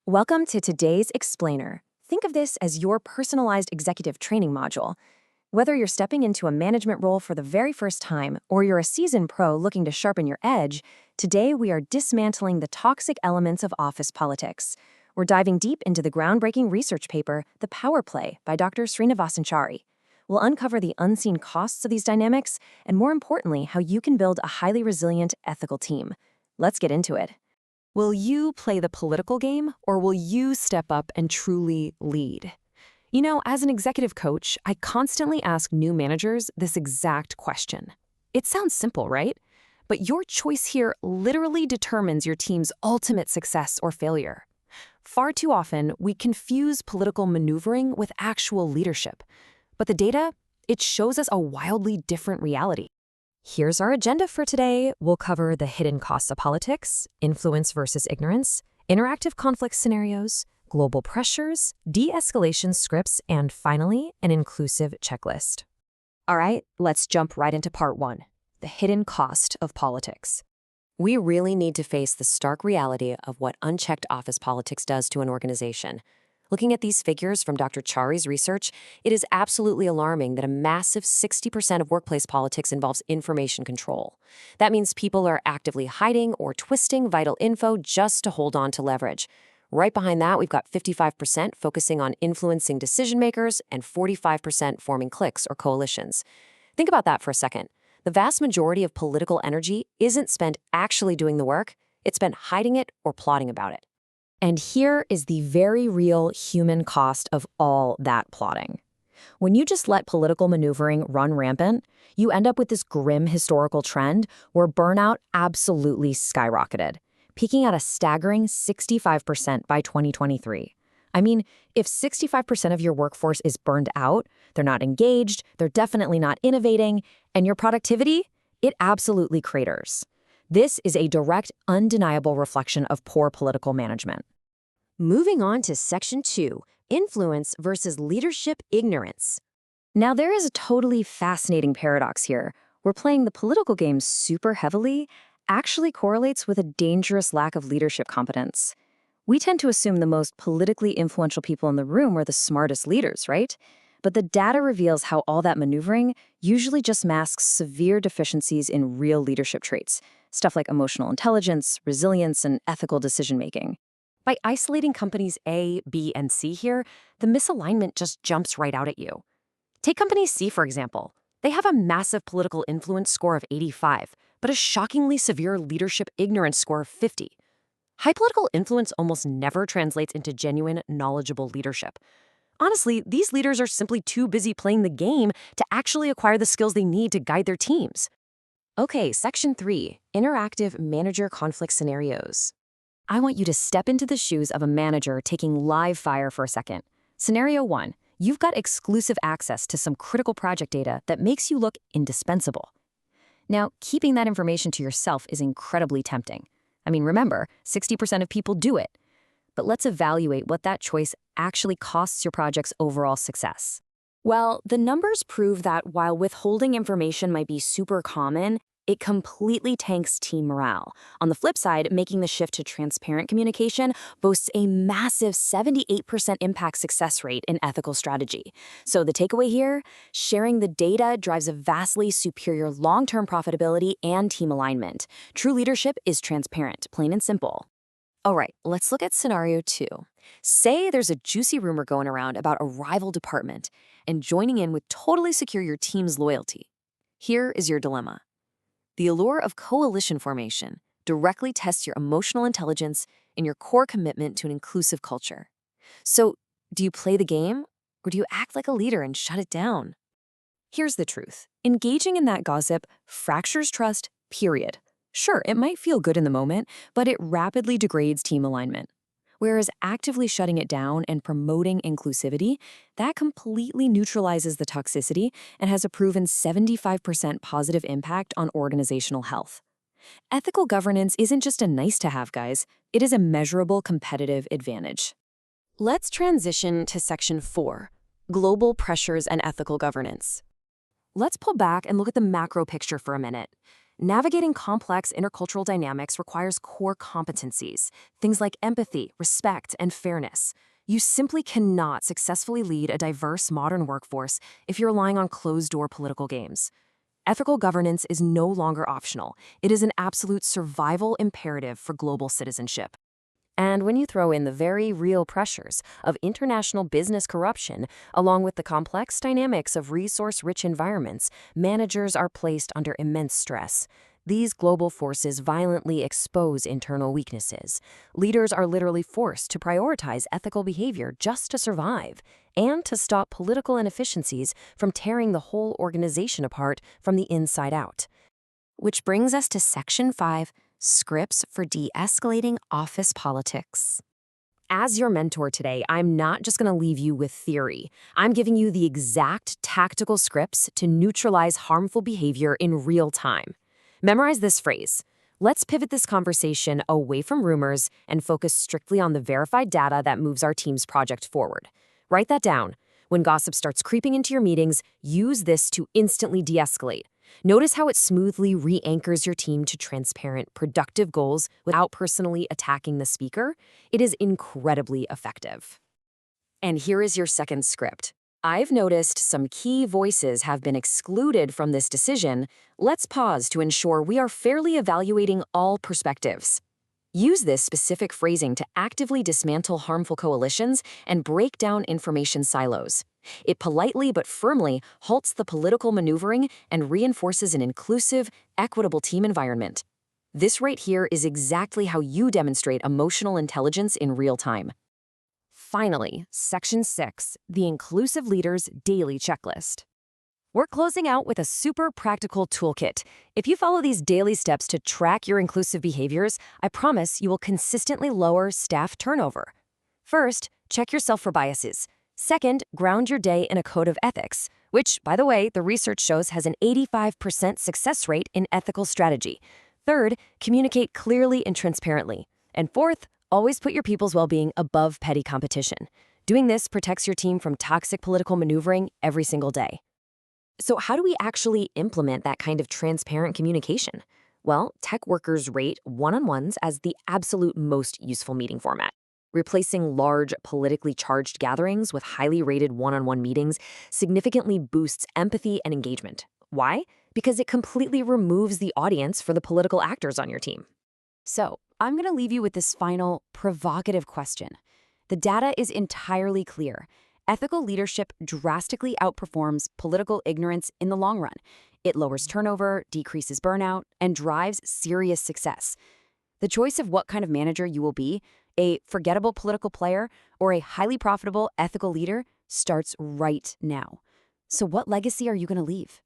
Welcome to today's Explainer. Think of this as your personalized executive training module. Whether you're stepping into a management role for the very first time or you're a seasoned pro looking to sharpen your edge, today we are dismantling the toxic elements of office politics. We're diving deep into the groundbreaking research paper, The Power Play by Dr. Srinivasanchari. We'll uncover the unseen costs of these dynamics and, more importantly, how you can build a highly resilient, ethical team. Let's get into it. Will you play the political game, or will you step up and truly lead? You know, as an executive coach, I constantly ask new managers this exact question. It sounds simple, right? But your choice here literally determines your team's ultimate success or failure. Far too often, we confuse political maneuvering with actual leadership. But the data, it shows us a wildly different reality. Here's our agenda for today. We'll cover the hidden costs of politics, influence versus ignorance, interactive conflict scenarios, global pressures, de-escalation scripts, and finally, an inclusive checklist. All right, let's jump right into part one, the hidden cost of politics. We really need to face the stark reality of what unchecked office politics does to an organization. Looking at these figures from Dr. Chari's research, it is absolutely alarming that a massive 60% of workplace politics involves information control. That means people are actively hiding or twisting vital info just to hold on to leverage. Right behind that, we've got 55% focusing on influencing decision makers and 45% forming cliques or coalitions. Think about that for a second. The vast majority of political energy isn't spent actually doing the work, it's spent hiding it or plotting about it. And here is the very real human cost of all that plotting. When you just let political maneuvering run rampant, you end up with this grim historical trend where burnout absolutely skyrocketed, peaking at a staggering 65% by 2023. I mean, if 65% of your workforce is burned out, they're not engaged, they're definitely not innovating, and your productivity, it absolutely craters. This is a direct, undeniable reflection of poor political management. Moving on to Section 2, Influence versus Leadership Ignorance. Now, there is a totally fascinating paradox here, where playing the political game super heavily actually correlates with a dangerous lack of leadership competence. We tend to assume the most politically influential people in the room are the smartest leaders, right? But the data reveals how all that maneuvering usually just masks severe deficiencies in real leadership traits, stuff like emotional intelligence, resilience, and ethical decision-making. By isolating companies A, B, and C here, the misalignment just jumps right out at you. Take company C, for example. They have a massive political influence score of 85, but a shockingly severe leadership ignorance score of 50. High political influence almost never translates into genuine, knowledgeable leadership. Honestly, these leaders are simply too busy playing the game to actually acquire the skills they need to guide their teams. Okay, Section 3, Interactive Manager Conflict Scenarios. I want you to step into the shoes of a manager taking live fire for a second. Scenario 1, you've got exclusive access to some critical project data that makes you look indispensable. Now, keeping that information to yourself is incredibly tempting. I mean, remember, 60% of people do it. But let's evaluate what that choice actually costs your project's overall success. Well, the numbers prove that while withholding information might be super common, it completely tanks team morale. On the flip side, making the shift to transparent communication boasts a massive 78% impact success rate in ethical strategy. So the takeaway here, sharing the data drives a vastly superior long-term profitability and team alignment. True leadership is transparent, plain and simple. All right, let's look at scenario 2. Say there's a juicy rumor going around about a rival department, and joining in would totally secure your team's loyalty. Here is your dilemma. The allure of coalition formation directly tests your emotional intelligence and your core commitment to an inclusive culture. So, do you play the game, or do you act like a leader and shut it down? Here's the truth. Engaging in that gossip fractures trust, period. Sure, it might feel good in the moment, but it rapidly degrades team alignment. Whereas actively shutting it down and promoting inclusivity, that completely neutralizes the toxicity and has a proven 75% positive impact on organizational health. Ethical governance isn't just a nice-to-have, guys. It is a measurable competitive advantage. Let's transition to Section 4, Global Pressures and Ethical Governance. Let's pull back and look at the macro picture for a minute. Navigating complex intercultural dynamics requires core competencies, things like empathy, respect, and fairness. You simply cannot successfully lead a diverse modern workforce if you're relying on closed-door political games. Ethical governance is no longer optional. It is an absolute survival imperative for global citizenship. And when you throw in the very real pressures of international business corruption, along with the complex dynamics of resource-rich environments, managers are placed under immense stress. These global forces violently expose internal weaknesses. Leaders are literally forced to prioritize ethical behavior just to survive, and to stop political inefficiencies from tearing the whole organization apart from the inside out. Which brings us to Section 5, Scripts for De-Escalating Office Politics. As your mentor today, I'm not just going to leave you with theory. I'm giving you the exact tactical scripts to neutralize harmful behavior in real time. Memorize this phrase. Let's pivot this conversation away from rumors and focus strictly on the verified data that moves our team's project forward. Write that down. When gossip starts creeping into your meetings, use this to instantly de-escalate. Notice how it smoothly re-anchors your team to transparent, productive goals without personally attacking the speaker. It is incredibly effective. And here is your second script. I've noticed some key voices have been excluded from this decision. Let's pause to ensure we are fairly evaluating all perspectives. Use this specific phrasing to actively dismantle harmful coalitions and break down information silos. It politely but firmly halts the political maneuvering and reinforces an inclusive, equitable team environment. This right here is exactly how you demonstrate emotional intelligence in real time. Finally, Section 6, the Inclusive Leader's Daily Checklist. We're closing out with a super practical toolkit. If you follow these daily steps to track your inclusive behaviors, I promise you will consistently lower staff turnover. First, check yourself for biases. Second, ground your day in a code of ethics, which, by the way, the research shows has an 85% success rate in ethical strategy. Third, communicate clearly and transparently. And fourth, always put your people's well-being above petty competition. Doing this protects your team from toxic political maneuvering every single day. So how do we actually implement that kind of transparent communication? Well, tech workers rate one-on-ones as the absolute most useful meeting format. Replacing large, politically charged gatherings with highly rated one-on-one meetings significantly boosts empathy and engagement. Why? Because it completely removes the audience for the political actors on your team. So, I'm going to leave you with this final, provocative question. The data is entirely clear. Ethical leadership drastically outperforms political ignorance in the long run. It lowers turnover, decreases burnout, and drives serious success. The choice of what kind of manager you will be, a forgettable political player or a highly profitable ethical leader, starts right now. So what legacy are you going to leave?